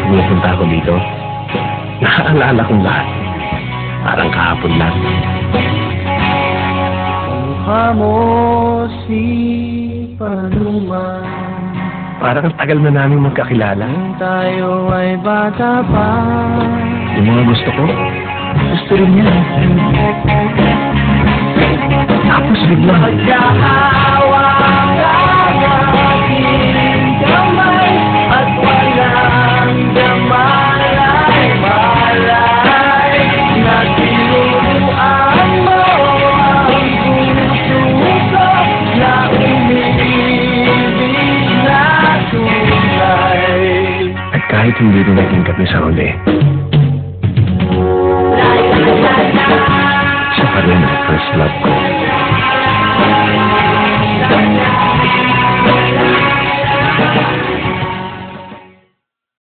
pumupunta ako dito, naaalala kong lahat. Parang kahapon lang. Mukha mo si Paluma. Parang ang tagal na namin magkakilala. Nung tayo ay bata pa. Yung mga gusto ko, gusto rin niya. Tapos biglang... Magkahawak ang ating kamay at walang damalay-malay na tinuruan mo ang puso ko na umiibig na tunay. At kahit hindi rin naging kami sa huli, siya pa rin ang first love ko.